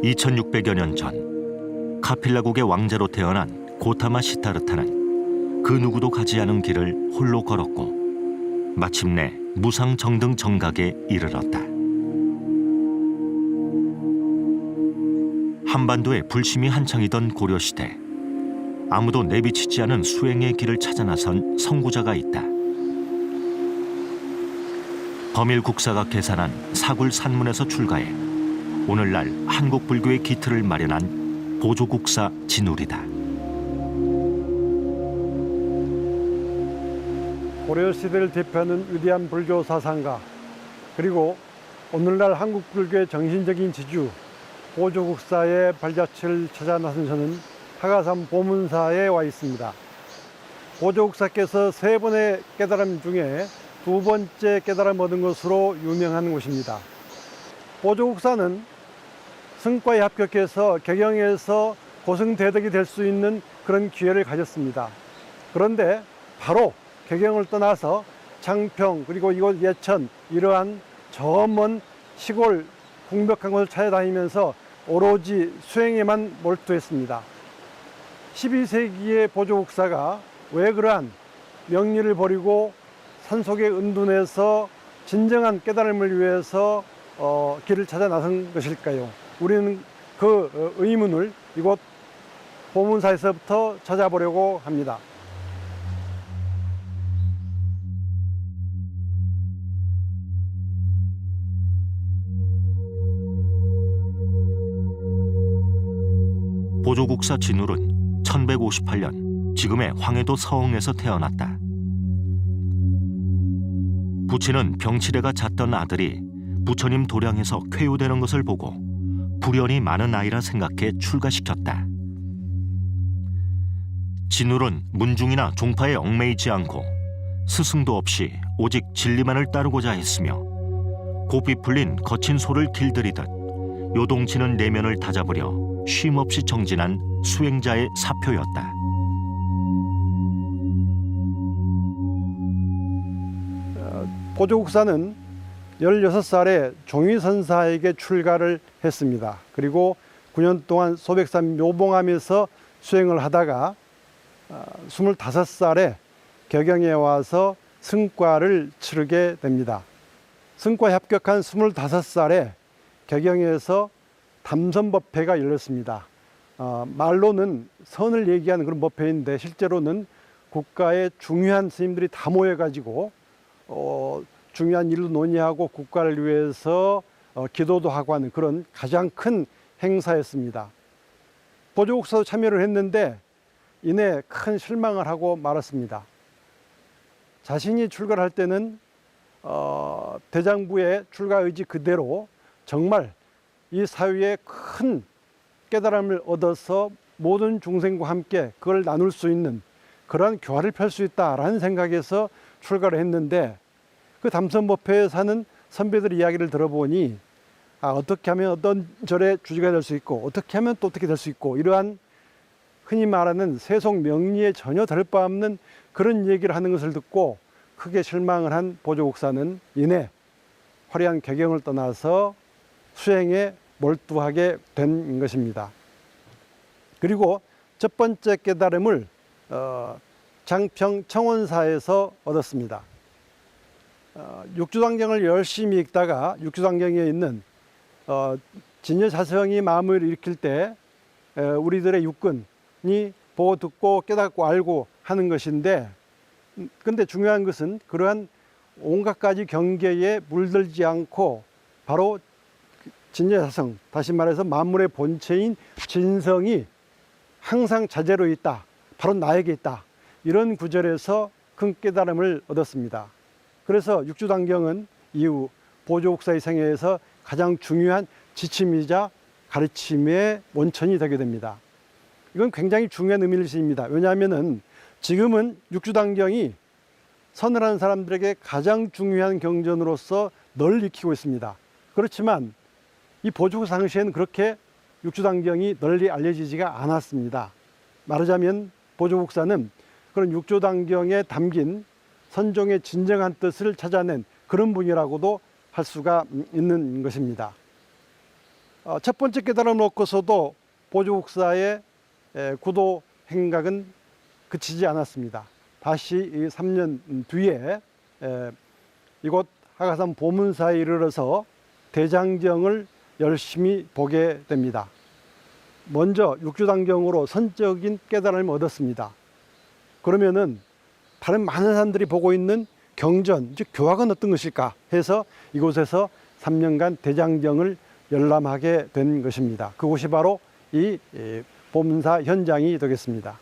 2600여 년 전 카필라국의 왕자로 태어난 고타마 시타르타는 그 누구도 가지 않은 길을 홀로 걸었고 마침내 무상정등 정각에 이르렀다. 한반도에 불심이 한창이던 고려시대, 아무도 내비치지 않은 수행의 길을 찾아 나선 선구자가 있다. 범일국사가 계산한 사굴 산문에서 출가해 오늘날 한국 불교의 기틀을 마련한 보조국사 진울이다. 고려시대를 대표하는 위대한 불교 사상가, 그리고 오늘날 한국 불교의 정신적인 지주 보조국사의 발자취를 찾아 나선 저는 하가산 보문사에 와 있습니다. 보조국사께서 3번의 깨달음 중에 2번째 깨달음 얻은 것으로 유명한 곳입니다. 보조국사는 승과에 합격해서 개경에서 고승대덕이 될 수 있는 그런 기회를 가졌습니다. 그런데 바로 개경을 떠나서 장평, 그리고 이곳 예천, 이러한 저 먼 시골 궁벽한 곳을 찾아다니면서 오로지 수행에만 몰두했습니다. 12세기의 보조국사가 왜 그러한 명리를 버리고 산속에 은둔해서 진정한 깨달음을 위해서 길을 찾아 나선 것일까요? 우리는 그 의문을 이곳 보문사에서부터 찾아보려고 합니다. 보조국사 진울은 1158년 지금의 황해도 서흥에서 태어났다. 부친은 병치레가 잦던 아들이 부처님 도량에서 쾌유되는 것을 보고 불연이 많은 아이라 생각해 출가시켰다. 진울은 문중이나 종파에 얽매이지 않고 스승도 없이 오직 진리만을 따르고자 했으며 고삐 풀린 거친 소를 길들이듯 요동치는 내면을 다잡으려 쉼없이 정진한 수행자의 사표였다. 보조국사는 16살에 종위선사에게 출가를 했습니다. 그리고 9년 동안 소백산 묘봉암에서 수행을 하다가 25살에 개경에 와서 승과를 치르게 됩니다. 승과에 합격한 25살에 개경에서 담선법회가 열렸습니다. 말로는 선을 얘기하는 그런 법회인데 실제로는 국가의 중요한 스님들이 다 모여가지고 중요한 일로 논의하고 국가를 위해서 기도도 하고 하는 그런 가장 큰 행사였습니다. 보조국사도 참여를 했는데 이내 큰 실망을 하고 말았습니다. 자신이 출가를 할 때는 대장부의 출가 의지 그대로 정말 이 사회에 큰 깨달음을 얻어서 모든 중생과 함께 그걸 나눌 수 있는 그러한 교화를 펼 수 있다라는 생각에서 출가를 했는데 그 담선법회에 사는 선배들 이야기를 들어보니 어떻게 하면 어떤 절의 주지가 될 수 있고 어떻게 하면 또 어떻게 될 수 있고 이러한 흔히 말하는 세속 명리에 전혀 다를 바 없는 그런 얘기를 하는 것을 듣고 크게 실망을 한 보조국사는 이내 화려한 개경을 떠나서 수행에 몰두하게 된 것입니다. 그리고 첫 번째 깨달음을 장평 청원사에서 얻었습니다. 육주단경을 열심히 읽다가 육주단경에 있는 진여자성이 마음을 일으킬 때 우리들의 육근이 보고 듣고 깨닫고 알고 하는 것인데, 근데 중요한 것은 그러한 온갖 가지 경계에 물들지 않고 바로 진여자성, 다시 말해서 만물의 본체인 진성이 항상 자재로 있다, 바로 나에게 있다, 이런 구절에서 큰 깨달음을 얻었습니다. 그래서 육주단경은 이후 보조국사의 생애에서 가장 중요한 지침이자 가르침의 원천이 되게 됩니다. 이건 굉장히 중요한 의미를 지닙니다. 왜냐하면 지금은 육주단경이 서늘한 사람들에게 가장 중요한 경전으로서 널리 익히고 있습니다. 그렇지만 이 보조국사 당시에는 그렇게 육주단경이 널리 알려지지가 않았습니다. 말하자면 보조국사는 그런 육주단경에 담긴 선종의 진정한 뜻을 찾아낸 그런 분이라고도 할 수가 있는 것입니다. 첫 번째 깨달음을 얻고서도 보조국사의 구도 행각은 그치지 않았습니다. 다시 이 3년 뒤에 이곳 하가산 보문사에 이르러서 대장경을 열심히 보게 됩니다. 먼저 육주단경으로 선적인 깨달음을 얻었습니다. 그러면은 다른 많은 사람들이 보고 있는 경전, 즉 교학은 어떤 것일까 해서 이곳에서 3년간 대장경을 열람하게 된 것입니다. 그곳이 바로 이 보문사 현장이 되겠습니다.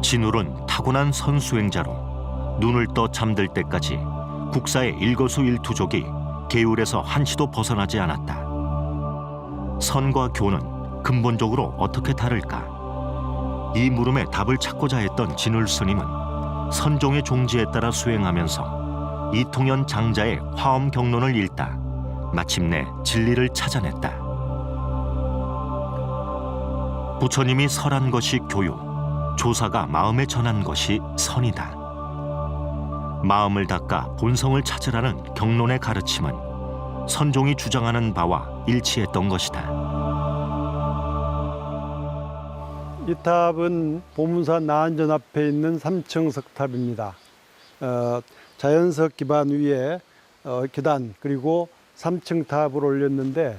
진울은 타고난 선수행자로 눈을 떠 잠들 때까지 국사의 일거수일투족이 계율에서 한치도 벗어나지 않았다. 선과 교는 근본적으로 어떻게 다를까? 이 물음에 답을 찾고자 했던 진울 스님은 선종의 종지에 따라 수행하면서 이통현 장자의 화엄 경론을 읽다 마침내 진리를 찾아냈다. 부처님이 설한 것이 교요, 조사가 마음에 전한 것이 선이다. 마음을 닦아 본성을 찾으라는 경론의 가르침은 선종이 주장하는 바와 일치했던 것이다. 이 탑은 보문사 나안전 앞에 있는 3층 석탑입니다. 자연석 기반 위에 계단 그리고 3층 탑을 올렸는데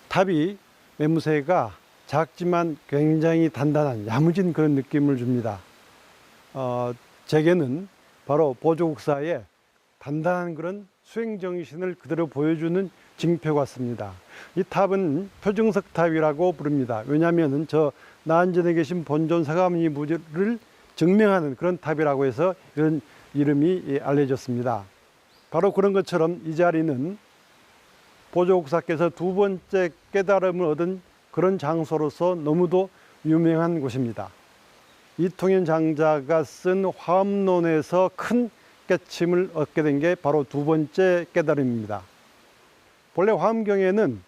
탑이 매무새가 작지만 굉장히 단단한 야무진 그런 느낌을 줍니다. 제게는 바로 보조국사의 단단한 그런 수행정신을 그대로 보여주는 징표 같습니다. 이 탑은 표증석탑이라고 부릅니다. 왜냐하면 저 나안전에 계신 본존 사가모니를 증명하는 그런 탑이라고 해서 이런 이름이 알려졌습니다. 바로 그런 것처럼 이 자리는 보조국사께서 두 번째 깨달음을 얻은 그런 장소로서 너무도 유명한 곳입니다. 이통현 장자가 쓴 화엄론에서 큰 깨침을 얻게 된 게 바로 두 번째 깨달음입니다. 본래 화엄경에는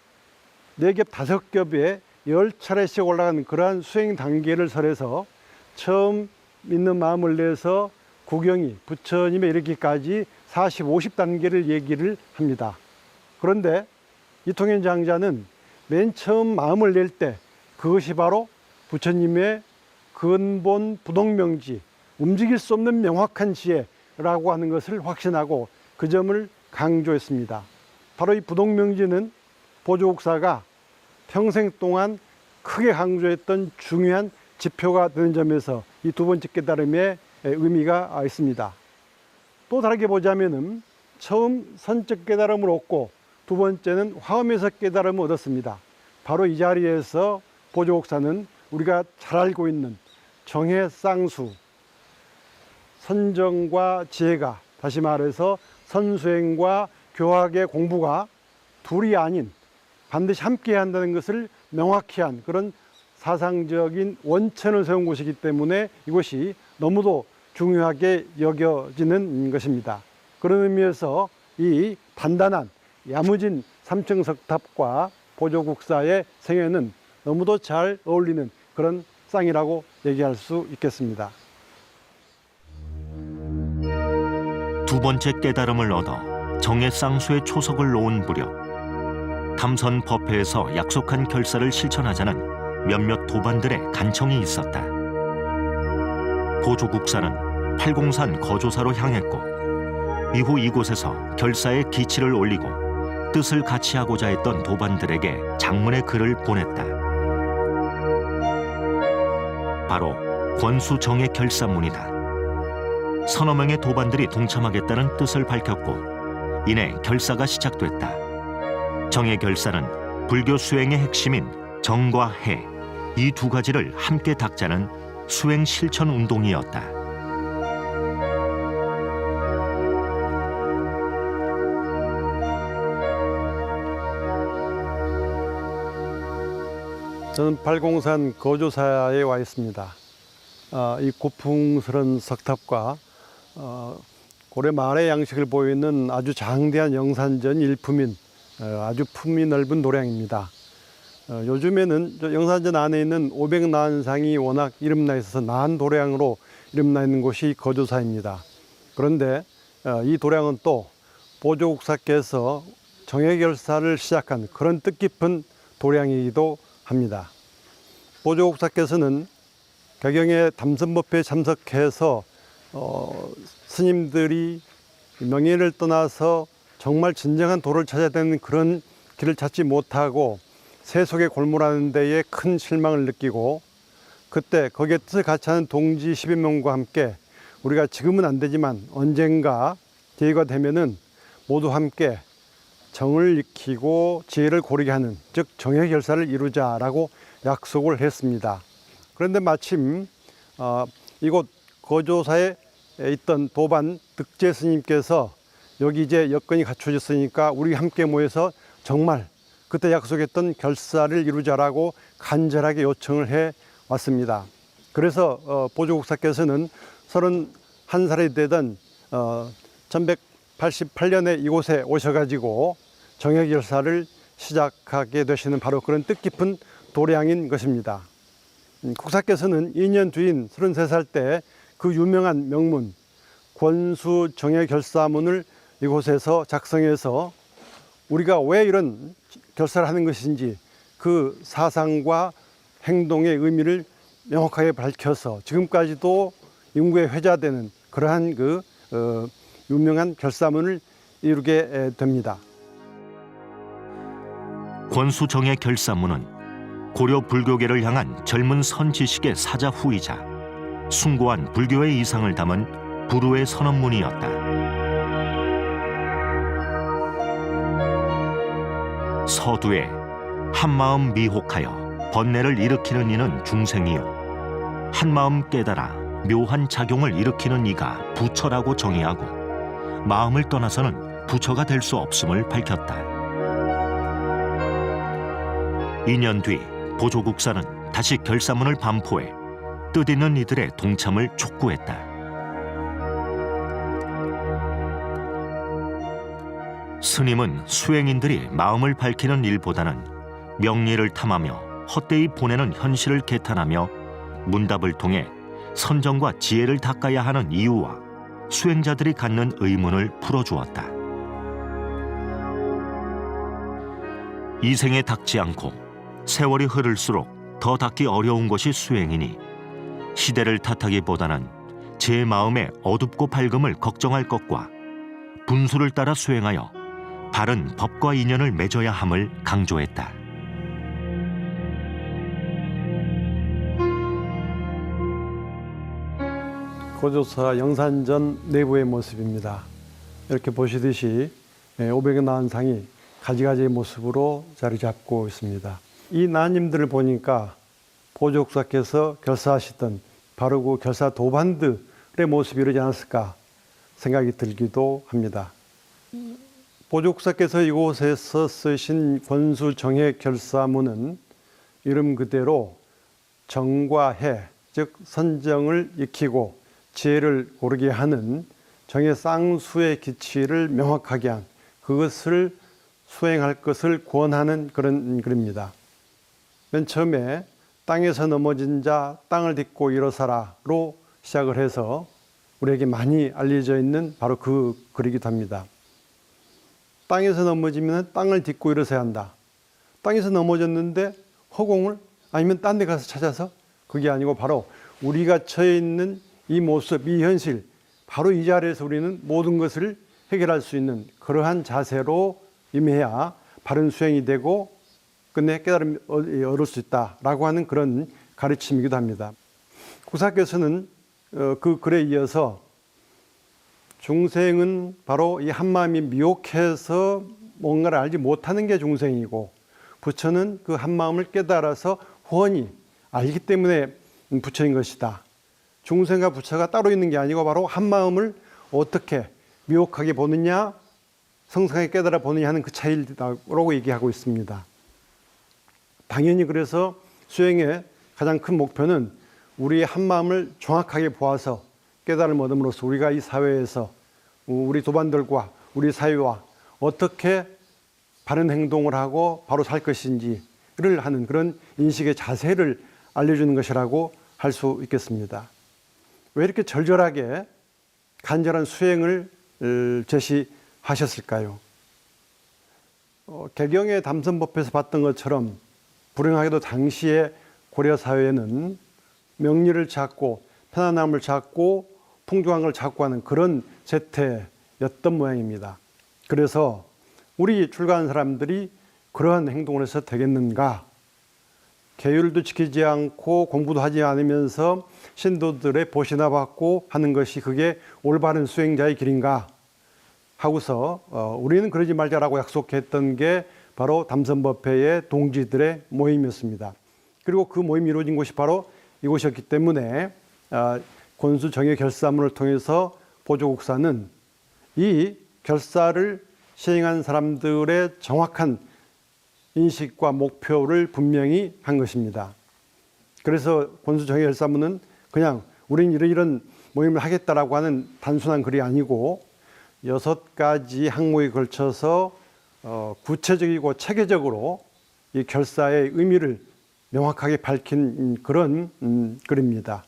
4겹, 5겹에 10차례씩 올라가는 그러한 수행 단계를 설해서 처음 믿는 마음을 내서 구경이 부처님에 이르기까지 40, 50단계를 얘기를 합니다. 그런데 이통현 장자는 맨 처음 마음을 낼 때 그것이 바로 부처님의 근본 부동명지, 움직일 수 없는 명확한 지혜라고 하는 것을 확신하고 그 점을 강조했습니다. 바로 이 부동명지는 보조국사가 평생 동안 크게 강조했던 중요한 지표가 되는 점에서 이 두 번째 깨달음의 의미가 있습니다. 또 다르게 보자면은 처음 선적 깨달음을 얻고 두 번째는 화엄에서 깨달음을 얻었습니다. 바로 이 자리에서 보조국사는 우리가 잘 알고 있는 정해쌍수, 선정과 지혜가, 다시 말해서 선수행과 교학의 공부가 둘이 아닌 반드시 함께 한다는 것을 명확히 한 그런 사상적인 원천을 세운 곳이기 때문에 이것이 너무도 중요하게 여겨지는 것입니다. 그런 의미에서 이 단단한 야무진 3층 석탑과 보조국사의 생애는 너무도 잘 어울리는 그런 쌍이라고 얘기할 수 있겠습니다. 두 번째 깨달음을 얻어 정해쌍수의 초석을 놓은 무렵 담선 법회에서 약속한 결사를 실천하자는 몇몇 도반들의 간청이 있었다. 보조국사는 팔공산 거조사로 향했고 이후 이곳에서 결사의 기치를 올리고 뜻을 같이 하고자 했던 도반들에게 장문의 글을 보냈다. 바로 권수정의 결사문이다. 서너 명의 도반들이 동참하겠다는 뜻을 밝혔고 이내 결사가 시작됐다. 정의 결사는 불교 수행의 핵심인 정과 해, 이 두 가지를 함께 닦자는 수행 실천 운동이었다. 저는 팔공산 거조사에 와 있습니다. 이 고풍스런 석탑과 고려 말의 양식을 보이는 아주 장대한 영산전 일품인 아주 품이 넓은 도량입니다. 요즘에는 영산전 안에 있는 500나한상이 워낙 이름나 있어서 나한 도량으로 이름나 있는 곳이 거조사입니다. 그런데 이 도량은 또 보조국사께서 정예결사를 시작한 그런 뜻깊은 도량이기도 합니다. 보조국사께서는 개경의 담선법회에 참석해서 스님들이 명예를 떠나서 정말 진정한 도를 찾아야 되는 그런 길을 찾지 못하고 세속에 골몰하는 데에 큰 실망을 느끼고, 그때 거기에 뜻을 같이 하는 동지 10여 명과 함께 우리가 지금은 안 되지만 언젠가 기회가 되면은 모두 함께 정을 익히고 지혜를 고르게 하는, 즉 정예결사를 이루자라고 약속을 했습니다. 그런데 마침 이곳 거조사에 있던 도반 득제 스님께서 여기 이제 여건이 갖춰졌으니까 우리 함께 모여서 정말 그때 약속했던 결사를 이루자라고 간절하게 요청을 해 왔습니다. 그래서 보조국사께서는 31살이 되던 1188년에 이곳에 오셔가지고 정예결사를 시작하게 되시는 바로 그런 뜻깊은 도량인 것입니다. 국사께서는 2년 뒤인 33살 때 그 유명한 명문 권수 정예결사문을 이곳에서 작성해서 우리가 왜 이런 결사를 하는 것인지 그 사상과 행동의 의미를 명확하게 밝혀서 지금까지도 인구에 회자되는 그러한 유명한 결사문을 이루게 됩니다. 권수정의 결사문은 고려 불교계를 향한 젊은 선지식의 사자 후이자 숭고한 불교의 이상을 담은 불후의 선언문이었다. 서두에 한마음 미혹하여 번뇌를 일으키는 이는 중생이요 한마음 깨달아 묘한 작용을 일으키는 이가 부처라고 정의하고 마음을 떠나서는 부처가 될 수 없음을 밝혔다. 2년 뒤 보조국사는 다시 결사문을 반포해 뜻있는 이들의 동참을 촉구했다. 스님은 수행인들이 마음을 밝히는 일보다는 명리를 탐하며 헛되이 보내는 현실을 개탄하며 문답을 통해 선정과 지혜를 닦아야 하는 이유와 수행자들이 갖는 의문을 풀어주었다. 이 생에 닦지 않고 세월이 흐를수록 더 닦기 어려운 것이 수행이니 시대를 탓하기보다는 제 마음의 어둡고 밝음을 걱정할 것과 분수를 따라 수행하여 바른 법과 인연을 맺어야 함을 강조했다. 고조사 영산전 내부의 모습입니다. 이렇게 보시듯이 500여 난상이 가지가지의 모습으로 자리 잡고 있습니다. 이 나님들을 보니까 보조국사께서 결사하시던 바로 그 결사 도반들의 모습이 이러지 않았을까 생각이 들기도 합니다. 보조국사께서 이곳에서 쓰신 권수 정예 결사문은 이름 그대로 정과 해, 즉 선정을 익히고 지혜를 고르게 하는 정의 쌍수의 기치를 명확하게 한, 그것을 수행할 것을 권하는 그런 글입니다. 맨 처음에 땅에서 넘어진 자 땅을 딛고 일어서라로 시작을 해서 우리에게 많이 알려져 있는 바로 그 글이기도 합니다. 땅에서 넘어지면 땅을 딛고 일어서야 한다. 땅에서 넘어졌는데 허공을 아니면 딴 데 가서 찾아서, 그게 아니고 바로 우리가 처해 있는 이 모습, 이 현실, 바로 이 자리에서 우리는 모든 것을 해결할 수 있는 그러한 자세로 임해야 바른 수행이 되고 끝내 깨달음이 얻을 수 있다라고 하는 그런 가르침이기도 합니다. 국사께서는 그 글에 이어서 중생은 바로 이 한마음이 미혹해서 뭔가를 알지 못하는 게 중생이고, 부처는 그 한마음을 깨달아서 후원이 알기 때문에 부처인 것이다. 중생과 부처가 따로 있는 게 아니고 바로 한마음을 어떻게 미혹하게 보느냐, 성성하게 깨달아 보느냐 하는 그 차이라고 얘기하고 있습니다. 당연히 그래서 수행의 가장 큰 목표는 우리의 한마음을 정확하게 보아서 깨달음을 얻음으로써 우리가 이 사회에서 우리 도반들과 우리 사회와 어떻게 바른 행동을 하고 바로 살 것인지를 하는 그런 인식의 자세를 알려주는 것이라고 할 수 있겠습니다. 왜 이렇게 절절하게 간절한 수행을 제시하셨을까요? 개경의 담선법에서 봤던 것처럼 불행하게도 당시의 고려 사회에는 명리를 찾고 편안함을 찾고 풍족한 걸 찾고 하는 그런 세태였던 모양입니다. 그래서 우리 출가한 사람들이 그러한 행동을 해서 되겠는가? 계율도 지키지 않고 공부도 하지 않으면서 신도들의 보시나 받고 하는 것이 그게 올바른 수행자의 길인가? 하고서 우리는 그러지 말자라고 약속했던 게 바로 담선법회의 동지들의 모임이었습니다. 그리고 그 모임이 이루어진 곳이 바로 이곳이었기 때문에 권수 정의 결사문을 통해서 보조국사는 이 결사를 시행한 사람들의 정확한 인식과 목표를 분명히 한 것입니다. 그래서 권수 정의 결사문은 그냥 우리는 이런 모임을 하겠다라고 하는 단순한 글이 아니고 6가지 항목에 걸쳐서 구체적이고 체계적으로 이 결사의 의미를 명확하게 밝힌 그런 글입니다.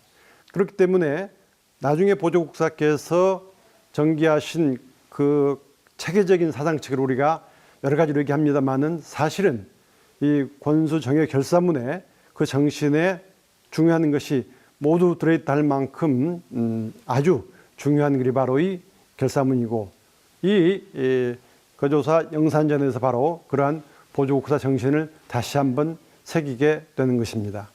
그렇기 때문에 나중에 보조국사께서 전기하신 그 체계적인 사상책을 우리가 여러 가지로 얘기합니다만은 사실은 이 권수 정의 결사문에 그 정신에 중요한 것이 모두 들어있다 할 만큼 아주 중요한 글이 바로 이 결사문이고 이 거조사 영산전에서 바로 그러한 보조국사 정신을 다시 한번 새기게 되는 것입니다.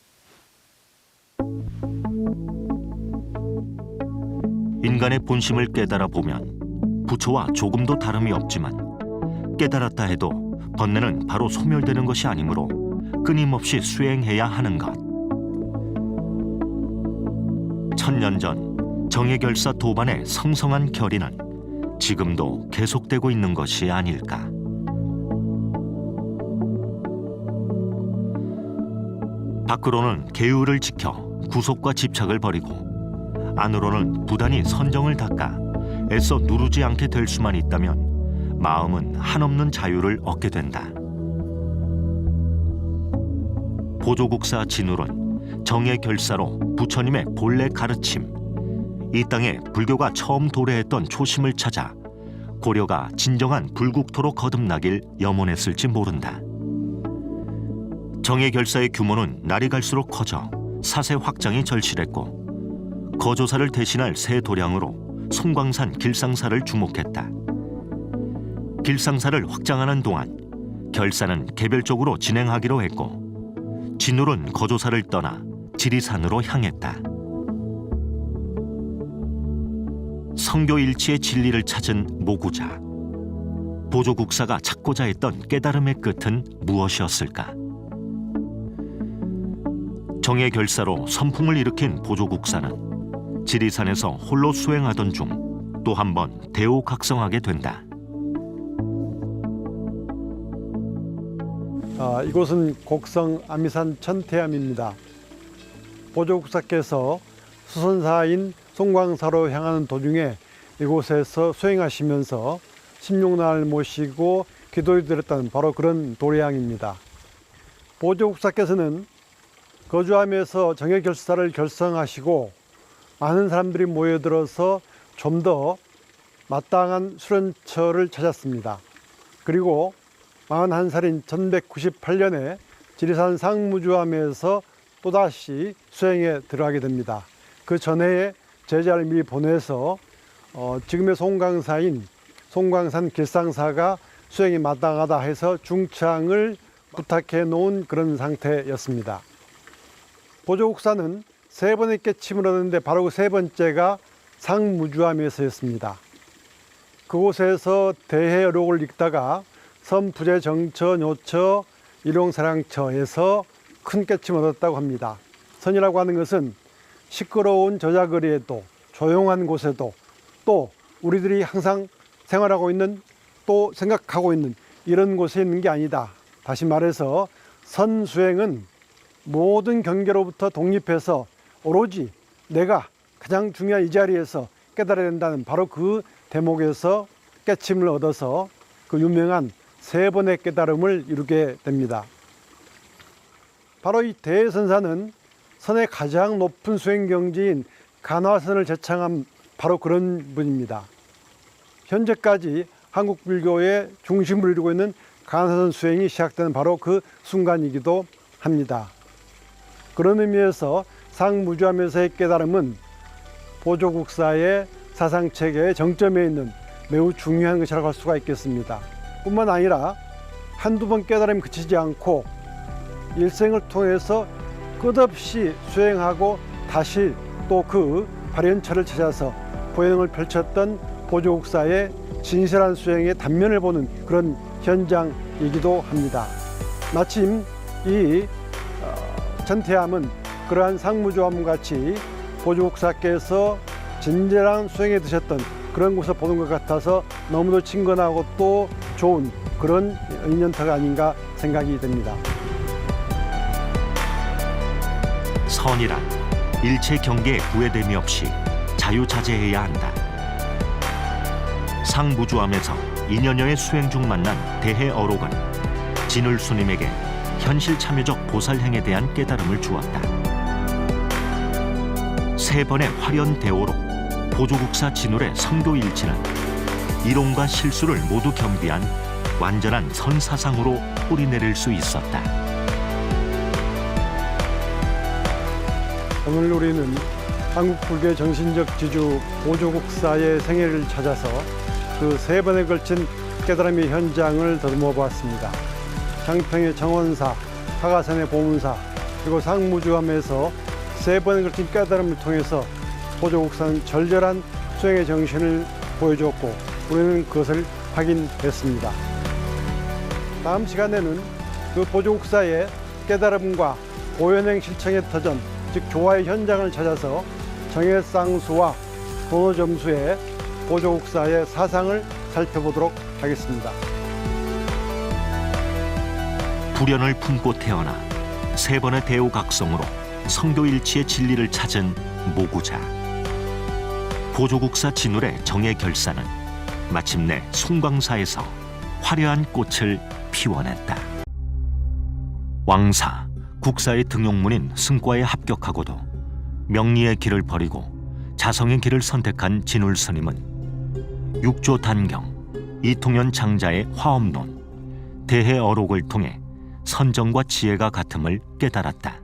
인간의 본심을 깨달아 보면 부처와 조금도 다름이 없지만 깨달았다 해도 번뇌는 바로 소멸되는 것이 아니므로 끊임없이 수행해야 하는 것. 천년 전 정예결사 도반의 성성한 결의는 지금도 계속되고 있는 것이 아닐까. 밖으로는 계율을 지켜 구속과 집착을 버리고 안으로는 부단히 선정을 닦아 애써 누르지 않게 될 수만 있다면 마음은 한없는 자유를 얻게 된다. 보조국사 진울은 정예결사로 부처님의 본래 가르침, 이 땅에 불교가 처음 도래했던 초심을 찾아 고려가 진정한 불국토로 거듭나길 염원했을지 모른다. 정예결사의 규모는 날이 갈수록 커져 사세 확장이 절실했고 거조사를 대신할 새 도량으로 송광산 길상사를 주목했다. 길상사를 확장하는 동안 결사는 개별적으로 진행하기로 했고 진울은 거조사를 떠나 지리산으로 향했다. 성교일치의 진리를 찾은 모구자. 보조국사가 찾고자 했던 깨달음의 끝은 무엇이었을까? 정예결사로 선풍을 일으킨 보조국사는 지리산에서 홀로 수행하던 중 또 한 번 대오각성하게 된다. 이곳은 곡성 아미산 천태암입니다. 보조국사께서 수선사인 송광사로 향하는 도중에 이곳에서 수행하시면서 심룡난을 모시고 기도에 드렸다는 바로 그런 도량입니다. 보조국사께서는 거주함에서 정예결사를 결성하시고 많은 사람들이 모여들어서 좀 더 마땅한 수련처를 찾았습니다. 그리고 41살인 1198년에 지리산 상무주함에서 또다시 수행에 들어가게 됩니다. 그 전해에 제자를 미리 보내서 지금의 송광사인 송광산 길상사가 수행이 마땅하다 해서 중창을 부탁해 놓은 그런 상태였습니다. 보조국사는 3번의 깨침을 얻었는데 바로 그 3번째가 상무주함에서였습니다. 그곳에서 대해여록을 읽다가 섬부재 정처 뇨처 일용사량처에서 큰 깨침을 얻었다고 합니다. 선이라고 하는 것은 시끄러운 저자거리에도 조용한 곳에도 또 우리들이 항상 생활하고 있는 또 생각하고 있는 이런 곳에 있는 게 아니다. 다시 말해서 선수행은 모든 경계로부터 독립해서 오로지 내가 가장 중요한 이 자리에서 깨달아야 된다는 바로 그 대목에서 깨침을 얻어서 그 유명한 3번의 깨달음을 이루게 됩니다. 바로 이 대선사는 선의 가장 높은 수행 경지인 간화선을 제창한 바로 그런 분입니다. 현재까지 한국 불교의 중심을 이루고 있는 간사선 수행이 시작되는 바로 그 순간이기도 합니다. 그런 의미에서 상무주함에서의 깨달음은 보조국사의 사상체계의 정점에 있는 매우 중요한 것이라고 할 수가 있겠습니다. 뿐만 아니라 한두 번 깨달음이 그치지 않고 일생을 통해서 끝없이 수행하고 다시 또 그 발현처를 찾아서 보행을 펼쳤던 보조국사의 진실한 수행의 단면을 보는 그런 현장이기도 합니다. 마침 이 전태암은 그러한 상무조함 같이 보조국사께서 진실한 수행에 드셨던 그런 곳을 보는 것 같아서 너무도 친근하고 또 좋은 그런 인연터가 아닌가 생각이 됩니다. 선이란 일체 경계에 구애됨이 없이 자유자재해야 한다. 상무주함에서 2년여의 수행 중 만난 대해어록은 진울스님에게 현실 참여적 보살행에 대한 깨달음을 주었다. 3번의 화련대오록 보조국사 진울의 성교일치는 이론과 실수를 모두 겸비한 완전한 선사상으로 뿌리내릴 수 있었다. 오늘 우리는 한국불교의 정신적 지주 보조국사의 생애를 찾아서 그 3번에 걸친 깨달음의 현장을 더듬어 보았습니다. 장평의 정원사, 화가산의 보문사, 그리고 상무주함에서 3번에 걸친 깨달음을 통해서 보조국사는 절절한 수행의 정신을 보여주었고 우리는 그것을 확인했습니다. 다음 시간에는 그 보조국사의 깨달음과 보현행 실천의 터전, 즉 조화의 현장을 찾아서 정해쌍수와 도노점수의 보조국사의 사상을 살펴보도록 하겠습니다. 불연을 품고 태어나 3번의 대오각성으로 성교일치의 진리를 찾은 모구자. 보조국사 진울의 정해결사는 마침내 송광사에서 화려한 꽃을 피워냈다. 왕사, 국사의 등용문인 승과에 합격하고도 명리의 길을 버리고 자성의 길을 선택한 진울스님은 육조 단경, 이통현 장자의 화엄론, 대해어록을 통해 선정과 지혜가 같음을 깨달았다.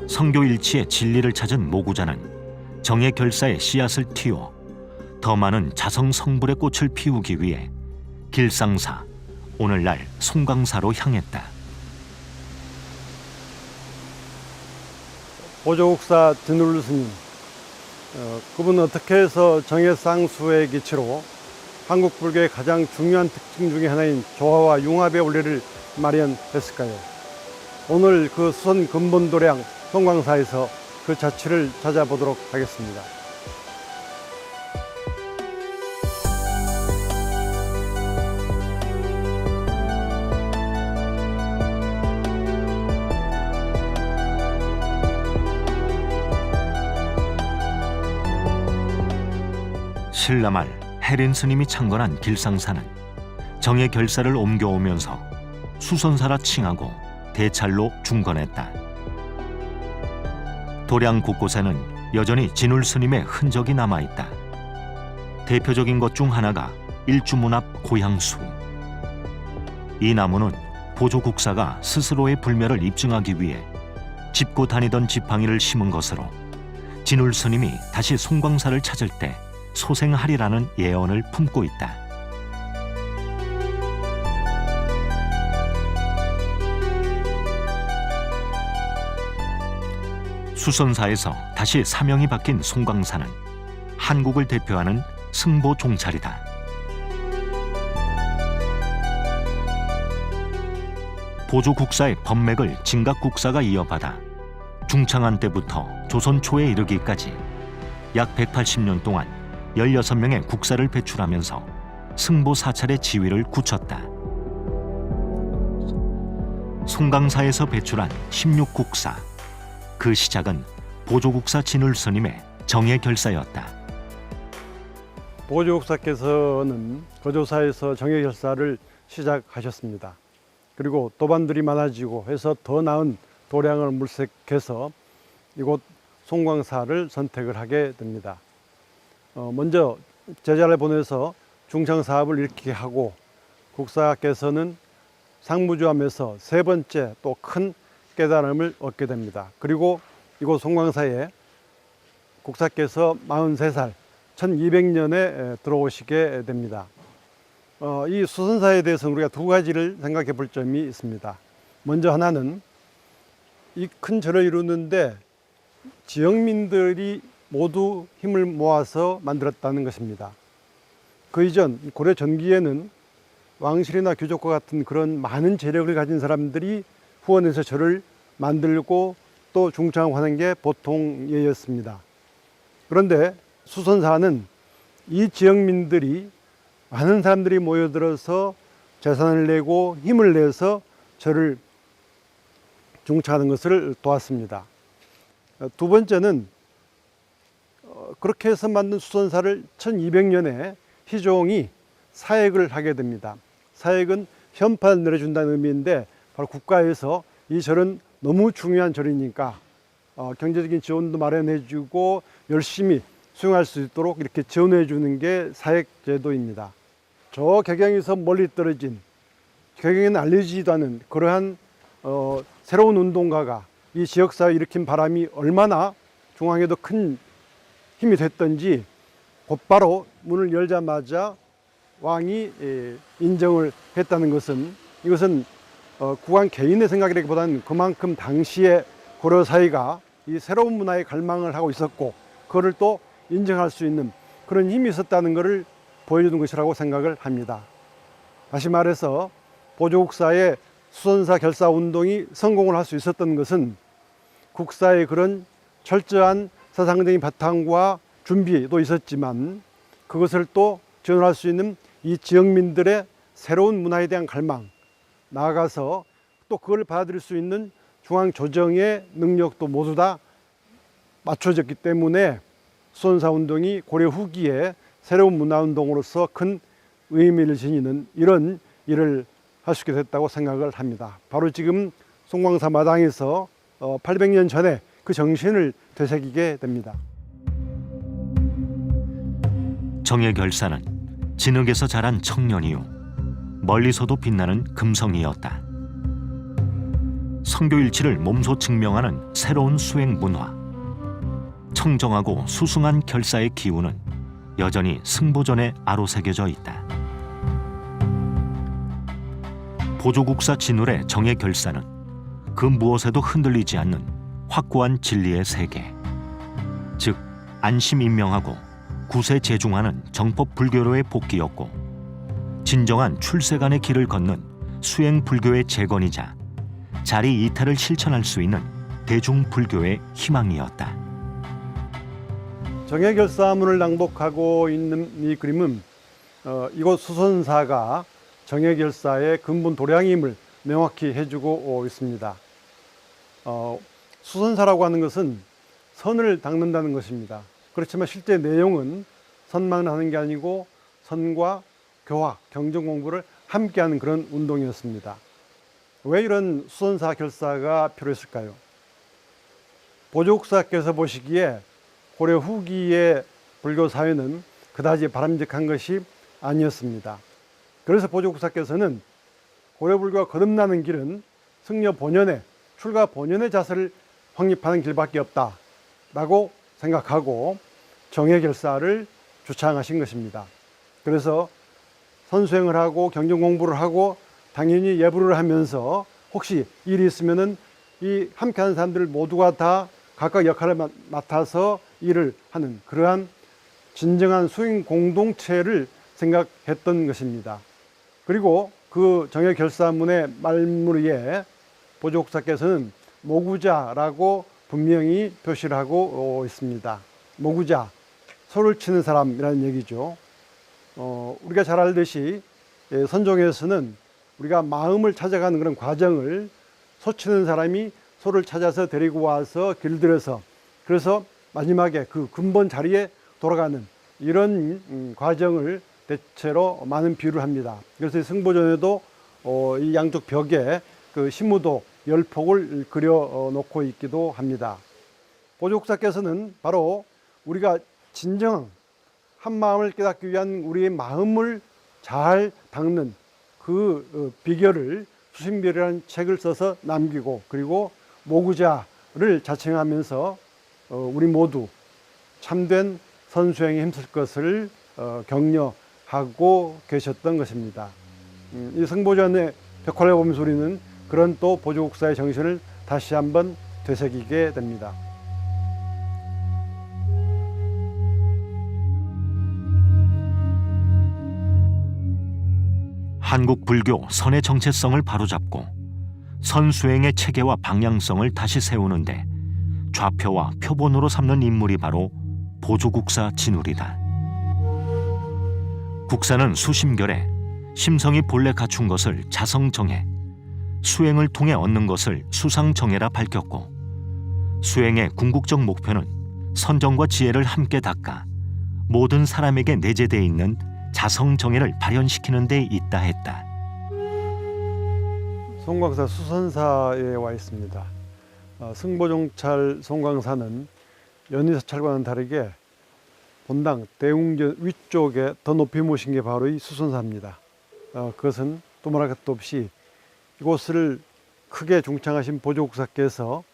성교일치의 진리를 찾은 모구자는 정해결사의 씨앗을 틔워 더 많은 자성성불의 꽃을 피우기 위해 길상사, 오늘날 송광사로 향했다. 보조국사 진울 스님, 그분은 어떻게 해서 정해쌍수의 기치로 한국 불교의 가장 중요한 특징 중에 하나인 조화와 융합의 원리를 마련했을까요? 오늘 그 수선 근본도량 송광사에서 그 자취를 찾아보도록 하겠습니다. 신라말 해린 스님이 창건한 길상사는 정해결사를 옮겨오면서 수선사라 칭하고 대찰로 중건했다. 도량 곳곳에는 여전히 진울 스님의 흔적이 남아있다. 대표적인 것 중 하나가 일주문 앞 고향수. 이 나무는 보조국사가 스스로의 불멸을 입증하기 위해 짚고 다니던 지팡이를 심은 것으로 진울 스님이 다시 송광사를 찾을 때 소생하리라는 예언을 품고 있다. 수선사에서 다시 사명이 바뀐 송광사는 한국을 대표하는 승보 종찰이다. 보조국사의 법맥을 진각국사가 이어받아 중창안 때부터 조선 초에 이르기까지 약 180년 동안 16명의 국사를 배출하면서 승보 사찰의 지위를 굳혔다. 송광사에서 배출한 16국사, 그 시작은 보조국사 진울 스님의 정해결사였다. 보조국사께서는 거조사에서 정해결사를 시작하셨습니다. 그리고 도반들이 많아지고 해서 더 나은 도량을 물색해서 이곳 송광사를 선택을 하게 됩니다. 먼저 제자를 보내서 중창사업을 일으키게 하고 국사께서는 상무주암에서 세 번째 또 큰 깨달음을 얻게 됩니다. 그리고 이곳 송광사에 국사께서 43살 1200년에 들어오시게 됩니다. 이 수선사에 대해서 우리가 두 가지를 생각해 볼 점이 있습니다. 먼저 하나는 이 큰 절을 이루는데 지역민들이 모두 힘을 모아서 만들었다는 것입니다. 그 이전 고려 전기에는 왕실이나 귀족과 같은 그런 많은 재력을 가진 사람들이 후원해서 절을 만들고 또 중창하는 게 보통 예였습니다. 그런데 수선사는 이 지역민들이 많은 사람들이 모여들어서 재산을 내고 힘을 내서 절을 중창하는 것을 도왔습니다. 두 번째는 그렇게 해서 만든 수선사를 1200년에 희종이 사액을 하게 됩니다. 사액은 현판을 내려준다는 의미인데 바로 국가에서 이 절은 너무 중요한 절이니까 경제적인 지원도 마련해주고 열심히 수용할 수 있도록 이렇게 지원해주는 게 사액 제도입니다. 저 객양에서 멀리 떨어진 객양에는 알려지지도 않은 그러한 새로운 운동가가 이 지역사회에 일으킨 바람이 얼마나 중앙에도 큰 힘이 됐던지 곧바로 문을 열자마자 왕이 인정을 했다는 것은 이것은 국왕 개인의 생각이라기보다는 그만큼 당시에 고려 사회가 이 새로운 문화에 갈망을 하고 있었고 그거를 또 인정할 수 있는 그런 힘이 있었다는 것을 보여주는 것이라고 생각을 합니다. 다시 말해서 보조국사의 수선사 결사 운동이 성공을 할 수 있었던 것은 국사의 그런 철저한 사상적인 바탕과 준비도 있었지만 그것을 또 지원할 수 있는 이 지역민들의 새로운 문화에 대한 갈망, 나아가서 또 그걸 받아들일 수 있는 중앙조정의 능력도 모두 다 맞춰졌기 때문에 수선사 운동이 고려 후기에 새로운 문화운동으로서 큰 의미를 지니는 이런 일을 할 수 있게 됐다고 생각을 합니다. 바로 지금 송광사 마당에서 800년 전에 그 정신을 되새기게 됩니다. 정예결사는 진흙에서 자란 청년이요 멀리서도 빛나는 금성이었다. 성교일치를 몸소 증명하는 새로운 수행 문화. 청정하고 수승한 결사의 기운은 여전히 승보전에 아로새겨져 있다. 보조국사 진울의 정예결사는 그 무엇에도 흔들리지 않는 확고한 진리의 세계, 즉 안심인명하고 구세재중하는 정법 불교로의 복귀였고 진정한 출세간의 길을 걷는 수행 불교의 재건이자 자리 이탈을 실천할 수 있는 대중 불교의 희망이었다. 정예결사문을 낭독하고 있는 이 그림은 이곳 수선사가 정예결사의 근본 도량임을 명확히 해주고 있습니다. 수선사라고 하는 것은 선을 닦는다는 것입니다. 그렇지만 실제 내용은 선만 하는 게 아니고 선과 교화, 경전 공부를 함께하는 그런 운동이었습니다. 왜 이런 수선사 결사가 필요했을까요? 보조국사께서 보시기에 고려 후기의 불교 사회는 그다지 바람직한 것이 아니었습니다. 그래서 보조국사께서는 고려 불교가 거듭나는 길은 승려 본연의 출가 본연의 자세를 확립하는 길밖에 없다라고 생각하고 정예결사를 주창하신 것입니다. 그래서 선수행을 하고 경전 공부를 하고 당연히 예불을 하면서 혹시 일이 있으면은 이 함께하는 사람들 모두가 다 각각 역할을 맡아서 일을 하는 그러한 진정한 수행 공동체를 생각했던 것입니다. 그리고 그 정예결사문의 말무리에 보조국사께서는 모구자라고 분명히 표시를 하고 있습니다. 모구자, 소를 치는 사람이라는 얘기죠. 우리가 잘 알듯이 선종에서는 우리가 마음을 찾아가는 그런 과정을 소 치는 사람이 소를 찾아서 데리고 와서 길들여서 그래서 마지막에 그 근본 자리에 돌아가는 이런 과정을 대체로 많은 비유를 합니다. 그래서 승보전에도 이 양쪽 벽에 그 신무도 10폭을 그려 놓고 있기도 합니다. 보조국사께서는 바로 우리가 진정 한 마음을 깨닫기 위한 우리의 마음을 잘 닦는 그 비결을 수신별이라는 책을 써서 남기고 그리고 모구자를 자청하면서 우리 모두 참된 선수행에 힘쓸 것을 격려하고 계셨던 것입니다. 이 성보전의 벽화를 보면서 우리는 그런 또 보조국사의 정신을 다시 한번 되새기게 됩니다. 한국 불교 선의 정체성을 바로잡고 선수행의 체계와 방향성을 다시 세우는데 좌표와 표본으로 삼는 인물이 바로 보조국사 진울이다. 국사는 수심결에 심성이 본래 갖춘 것을 자성정해, 수행을 통해 얻는 것을 수상정해라 밝혔고, 수행의 궁극적 목표는 선정과 지혜를 함께 닦아 모든 사람에게 내재되어 있는 자성정해를 발현시키는 데 있다 했다. 송광사 수선사에 와 있습니다. 승보종찰 송광사는 연희사찰과는 다르게 본당 대웅전 위쪽에 더 높이 모신 게 바로 이 수선사입니다. 그것은 또 말할 것도 없이 이곳을 크게 중창하신 보조국사께서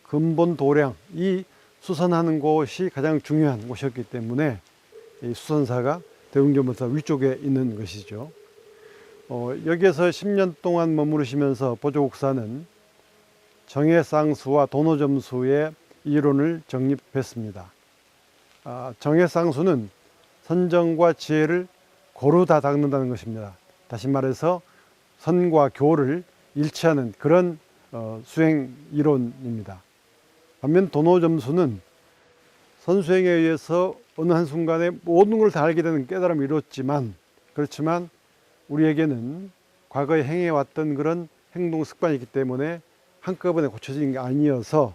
근본 도량, 이 수선하는 곳이 가장 중요한 곳이었기 때문에 이 수선사가 대웅전보다 위쪽에 있는 것이죠. 여기에서 10년 동안 머무르시면서 보조국사는 정해쌍수와 도노점수의 이론을 정립했습니다. 정해쌍수는 선정과 지혜를 고루 다 닦는다는 것입니다. 다시 말해서 선과 교를 일치하는 그런 수행 이론입니다. 반면 도노점수는 선수행에 의해서 어느 한순간에 모든 걸 다 알게 되는 깨달음을 이뤘지만, 그렇지만 우리에게는 과거에 행해왔던 그런 행동 습관이 있기 때문에 한꺼번에 고쳐지는 게 아니어서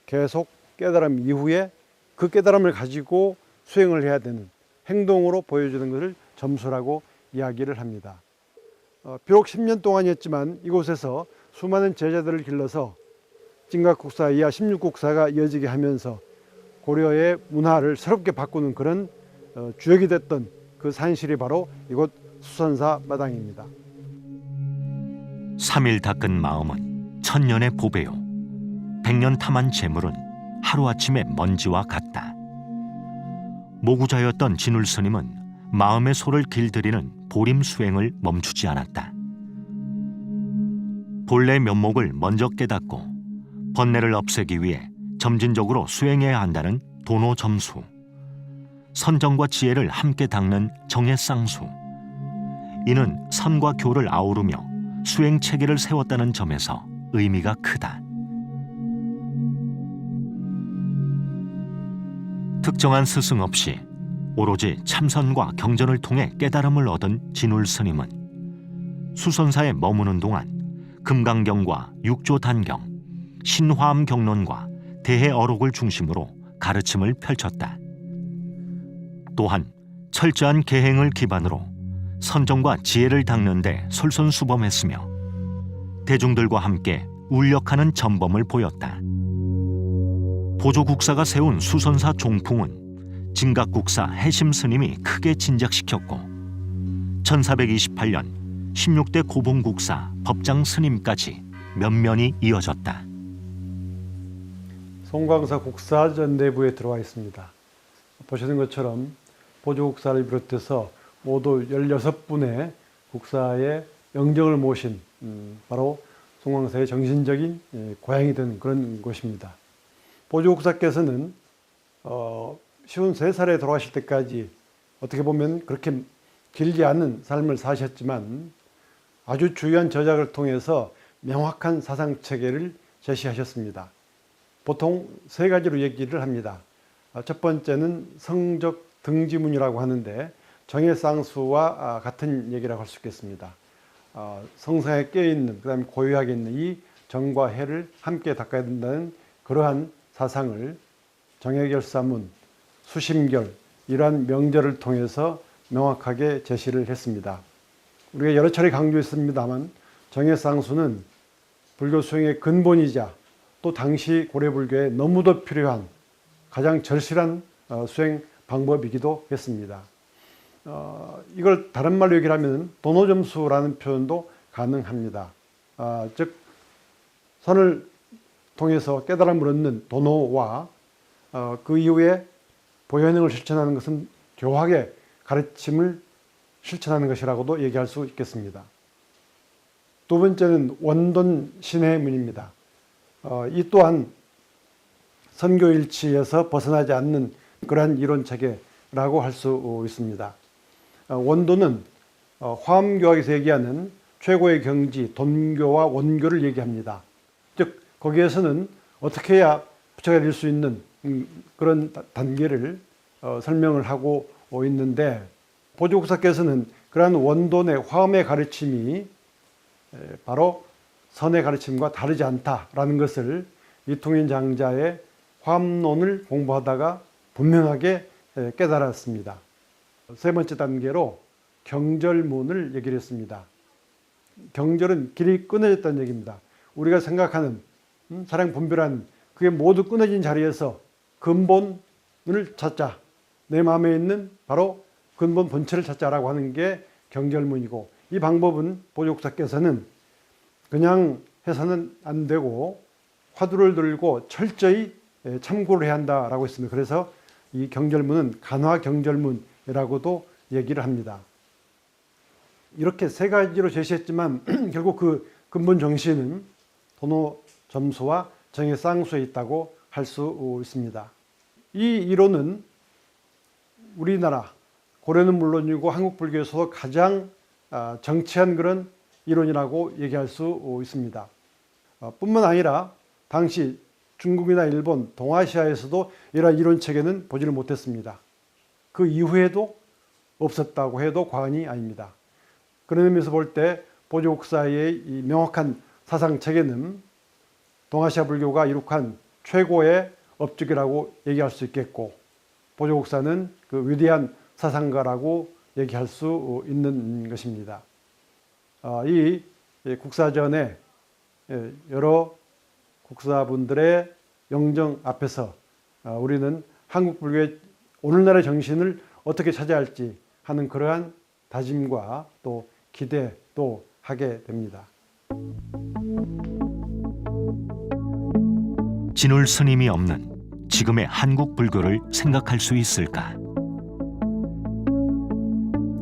계속 깨달음 이후에 그 깨달음을 가지고 수행을 해야 되는, 행동으로 보여주는 것을 점수라고 이야기를 합니다. 비록 10년 동안이었지만 이곳에서 수많은 제자들을 길러서 진각국사 이하 16국사가 이어지게 하면서 고려의 문화를 새롭게 바꾸는 그런 주역이 됐던 그 산실이 바로 이곳 수선사 마당입니다. 3일 닦은 마음은 천년의 보배요, 100년 탐한 재물은 하루아침의 먼지와 같다. 모구자였던 진울 스님은 마음의 소를 길들이는 보림 수행을 멈추지 않았다. 본래 면목을 먼저 깨닫고 번뇌를 없애기 위해 점진적으로 수행해야 한다는 도노점수, 선정과 지혜를 함께 닦는 정해쌍수, 이는 선과 교를 아우르며 수행 체계를 세웠다는 점에서 의미가 크다. 특정한 스승 없이 오로지 참선과 경전을 통해 깨달음을 얻은 진울 스님은 수선사에 머무는 동안 금강경과 육조단경, 신화암경론과 대해어록을 중심으로 가르침을 펼쳤다. 또한 철저한 계행을 기반으로 선정과 지혜를 닦는 데 솔선수범했으며 대중들과 함께 울력하는 전범을 보였다. 보조국사가 세운 수선사 종풍은 진각국사 해심 스님이 크게 진작시켰고 1428년 16대 고봉국사 법장 스님까지 면면이 이어졌다. 송광사 국사전 내부에 들어와 있습니다. 보시는 것처럼 보조국사를 비롯해서 모두 16분의 국사의 영정을 모신 바로 송광사의 정신적인 고향이 된 그런 곳입니다. 보조국사께서는 53살에 돌아가실 때까지 어떻게 보면 그렇게 길지 않은 삶을 사셨지만 아주 주요한 저작을 통해서 명확한 사상체계를 제시하셨습니다. 보통 세 가지로 얘기를 합니다. 첫 번째는 성적 등지문이라고 하는데 정해쌍수와 같은 얘기라고 할 수 있겠습니다. 성상에 깨어있는, 그 다음에 고유하게 있는 이 정과 해를 함께 닦아야 된다는 그러한 사상을 정해결사문, 수심결, 이러한 명절을 통해서 명확하게 제시를 했습니다. 우리가 여러 차례 강조했습니다만 정해쌍수는 불교 수행의 근본이자 또 당시 고려불교에 너무도 필요한 가장 절실한 수행 방법이기도 했습니다. 이걸 다른 말로 얘기를 하면 도노점수라는 표현도 가능합니다. 즉 선을 통해서 깨달음을 얻는 도노와 그 이후에 보현행을 실천하는 것은 교학의 가르침을 실천하는 것이라고도 얘기할 수 있겠습니다. 두 번째는 원돈 신해문입니다. 이 또한 선교일치에서 벗어나지 않는 그러한 이론 체계라고 할 수 있습니다. 원도는 화엄교학에서 얘기하는 최고의 경지, 돈교와 원교를 얘기합니다. 즉 거기에서는 어떻게 해야 부처가 될 수 있는 그런 단계를 설명을 하고 있는데, 보조국사께서는 그러한 원돈의 화엄의 가르침이 바로 선의 가르침과 다르지 않다라는 것을 이통인 장자의 화엄론을 공부하다가 분명하게 깨달았습니다. 세 번째 단계로 경절문을 얘기를 했습니다. 경절은 길이 끊어졌다는 얘기입니다. 우리가 생각하는 사랑 분별하는 그게 모두 끊어진 자리에서 근본을 찾자, 내 마음에 있는 바로 근본 본체를 찾자라고 하는 게 경절문이고, 이 방법은 보조국사께서는 그냥 해서는 안 되고 화두를 들고 철저히 참고를 해야 한다라고 했습니다. 그래서 이 경절문은 간화경절문이라고도 얘기를 합니다. 이렇게 세 가지로 제시했지만 결국 그 근본 정신은 도노점수와 정해쌍수에 있다고 할 수 있습니다. 이 이론은 우리나라 고려는 물론이고 한국 불교에서도 가장 정치한 그런 이론이라고 얘기할 수 있습니다. 뿐만 아니라 당시 중국이나 일본, 동아시아에서도 이러한 이론 체계는 보지를 못했습니다. 그 이후에도 없었다고 해도 과언이 아닙니다. 그런 의미에서 볼 때 보조국사의 이 명확한 사상 체계는 동아시아 불교가 이룩한 최고의 업적이라고 얘기할 수 있겠고, 보조국사는 그 위대한 사상가라고 얘기할 수 있는 것입니다. 이 국사전에 여러 국사분들의 영정 앞에서 우리는 한국 불교의 오늘날의 정신을 어떻게 찾아야 할지 하는 그러한 다짐과 또 기대도 하게 됩니다. 진울 스님이 없는 지금의 한국 불교를 생각할 수 있을까?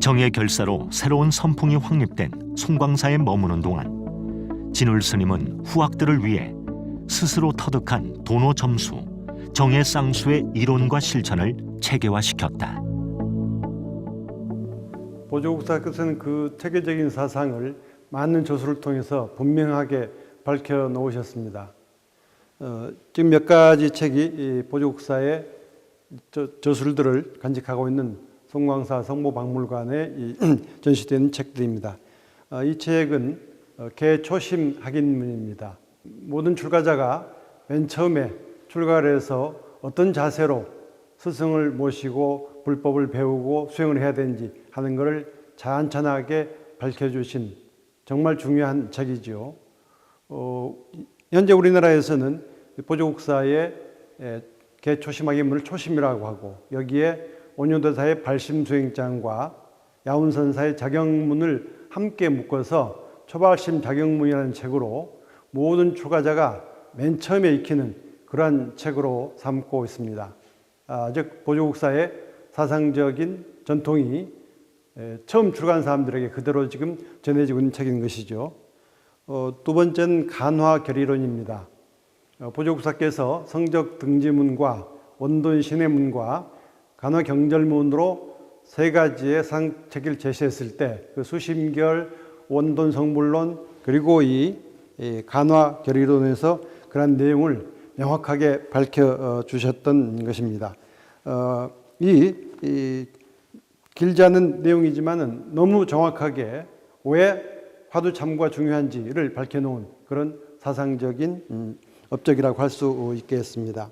정의 결사로 새로운 선풍이 확립된 송광사에 머무는 동안 진울 스님은 후학들을 위해 스스로 터득한 도노점수, 정해쌍수의 이론과 실천을 체계화시켰다. 보조국사께서는 그 체계적인 사상을 많은 저술을 통해서 분명하게 밝혀 놓으셨습니다. 지금 몇 가지 책이 이 보조국사의 저술들을 간직하고 있는 송광사 성모박물관에 전시되는 책들입니다. 이 책은 개초심 학인문입니다. 모든 출가자가 맨 처음에 출가를 해서 어떤 자세로 스승을 모시고 불법을 배우고 수행을 해야 되는지 하는 것을 찬찬하게 밝혀주신 정말 중요한 책이죠. 현재 우리나라에서는 보조국사의 개초심학인문을 초심이라고 하고, 여기에 온유도사의 발심수행장과 야운선사의 자경문을 함께 묶어서 초발심 자경문이라는 책으로 모든 출가자가 맨 처음에 익히는 그러한 책으로 삼고 있습니다. 즉 보조국사의 사상적인 전통이 처음 출가한 사람들에게 그대로 지금 전해지고 있는 책인 것이죠. 두 번째는 간화결의론입니다. 보조국사께서 성적 등지문과 원돈 신해문과 간화경절문으로 세 가지의 상책을 제시했을 때 그 수심결, 원돈 성불론, 그리고 이 간화결의론에서 그런 내용을 명확하게 밝혀주셨던 것입니다. 이 길지 않은 내용이지만은 너무 정확하게 왜 화두참고가 중요한지를 밝혀놓은 그런 사상적인 업적이라고 할 수 있겠습니다.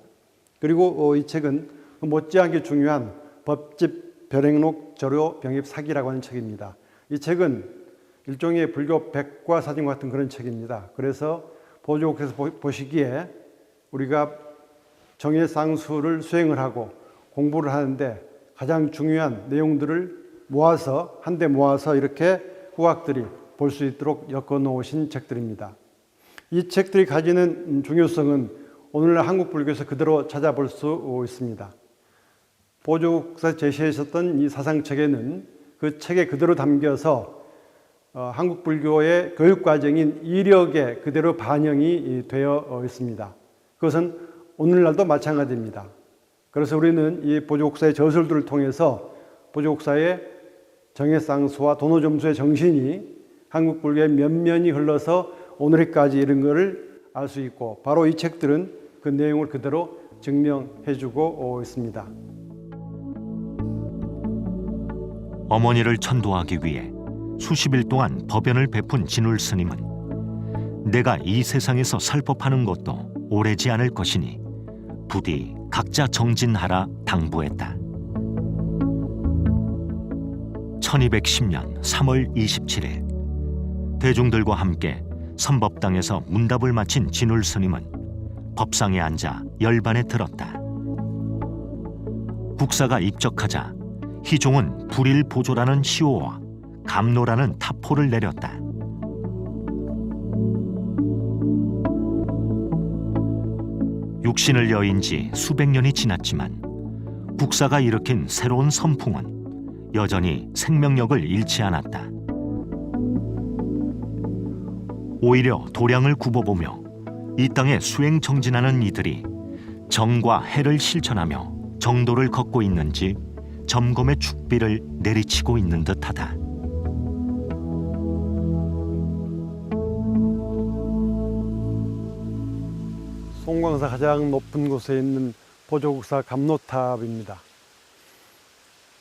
그리고 이 책은 못지않게 중요한 법집 별행록 저료 병입 사기라고 하는 책입니다. 이 책은 일종의 불교 백과사전 같은 그런 책입니다. 그래서 보조국에서 보시기에 우리가 정해쌍수를 수행을 하고 공부를 하는데 가장 중요한 내용들을 모아서 한데 모아서 이렇게 후학들이 볼 수 있도록 엮어 놓으신 책들입니다. 이 책들이 가지는 중요성은 오늘날 한국 불교에서 그대로 찾아볼 수 있습니다. 보조국사 제시하셨던 이 사상책에는 그 책에 그대로 담겨서 한국 불교의 교육 과정인 이력에 그대로 반영이 되어 있습니다. 그것은 오늘날도 마찬가지입니다. 그래서 우리는 이 보조국사의 저술들을 통해서 보조국사의 정해쌍수와 도노점수의 정신이 한국 불교의 면면이 흘러서 오늘까지 이런 것을 알 수 있고, 바로 이 책들은 그 내용을 그대로 증명해주고 있습니다. 어머니를 천도하기 위해 수십일 동안 법연을 베푼 진울 스님은 내가 이 세상에서 살 법하는 것도 오래지 않을 것이니 부디 각자 정진하라 당부했다. 1210년 3월 27일 대중들과 함께 선법당에서 문답을 마친 진울 스님은 법상에 앉아 열반에 들었다. 국사가 입적하자 희종은 불일보조라는 시호와 감로라는 타포를 내렸다. 육신을 여인 지 수백 년이 지났지만 국사가 일으킨 새로운 선풍은 여전히 생명력을 잃지 않았다. 오히려 도량을 굽어보며 이 땅에 수행 정진하는 이들이 정과 해를 실천하며 정도를 걷고 있는지 점검의 축비를 내리치고 있는 듯하다. 송광사 가장 높은 곳에 있는 보조국사 감로탑입니다.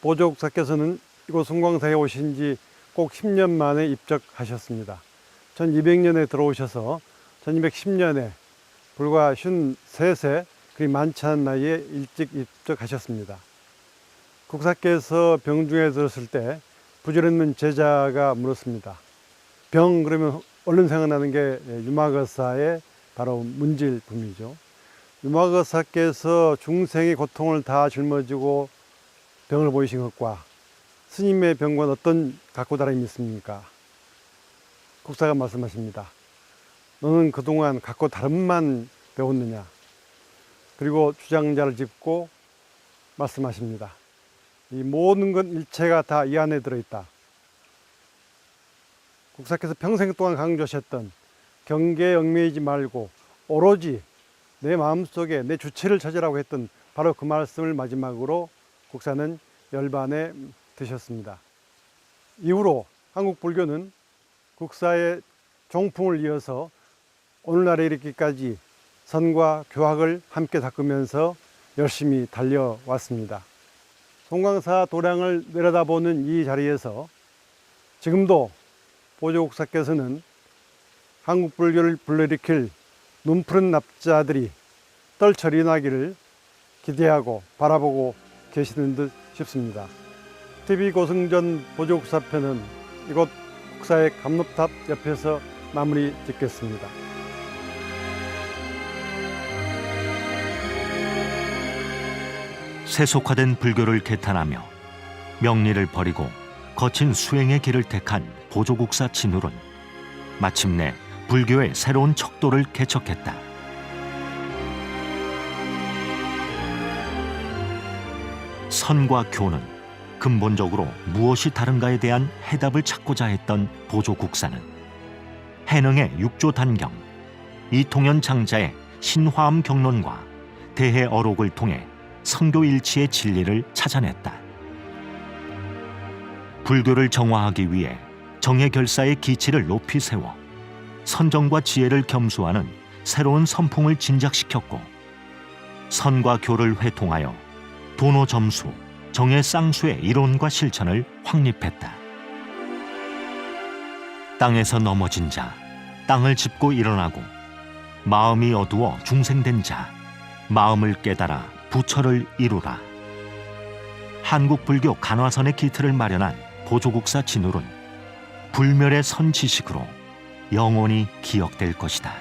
보조국사께서는 이곳 송광사에 오신 지 꼭 10년 만에 입적하셨습니다. 1200년에 들어오셔서 1210년에 불과 53세, 그리 많지 않은 나이에 일찍 입적하셨습니다. 국사께서 병중에 들었을 때 부지런한 제자가 물었습니다. 병 그러면 얼른 생각나는 게 유마거사의 바로 문질품이죠. 유마거사께서 중생의 고통을 다 짊어지고 병을 보이신 것과 스님의 병과는 어떤 각고 다름이 있습니까? 국사가 말씀하십니다. 너는 그동안 각고 다름만 배웠느냐? 그리고 주장자를 짚고 말씀하십니다. 이 모든 것 일체가 다 이 안에 들어있다. 국사께서 평생 동안 강조하셨던 경계에 얽매이지 말고 오로지 내 마음속에 내 주체를 찾으라고 했던 바로 그 말씀을 마지막으로 국사는 열반에 드셨습니다. 이후로 한국 불교는 국사의 종풍을 이어서 오늘날에 이르기까지 선과 교학을 함께 닦으면서 열심히 달려왔습니다. 송광사 도량을 내려다보는 이 자리에서 지금도 보조국사께서는 한국 불교를 불러일으킬 눈푸른 납자들이 떨쳐 일어나기를 기대하고 바라보고 계시는 듯 싶습니다. TV 고승전 보조국사편은 이곳 국사의 감로탑 옆에서 마무리 짓겠습니다. 세속화된 불교를 개탄하며 명리를 버리고 거친 수행의 길을 택한 보조국사 진울은 마침내 불교의 새로운 척도를 개척했다. 선과 교는 근본적으로 무엇이 다른가에 대한 해답을 찾고자 했던 보조국사는 해능의 육조 단경, 이통현 장자의 신화암 경론과 대해 어록을 통해 선교일치의 진리를 찾아냈다. 불교를 정화하기 위해 정예결사의 기치를 높이 세워 선정과 지혜를 겸수하는 새로운 선풍을 진작시켰고, 선과 교를 회통하여 도노점수, 정예쌍수의 이론과 실천을 확립했다. 땅에서 넘어진 자, 땅을 짚고 일어나고, 마음이 어두워 중생된 자, 마음을 깨달아 부처를 이루라. 한국 불교 간화선의 기틀을 마련한 보조국사 진울은 불멸의 선지식으로 영원히 기억될 것이다.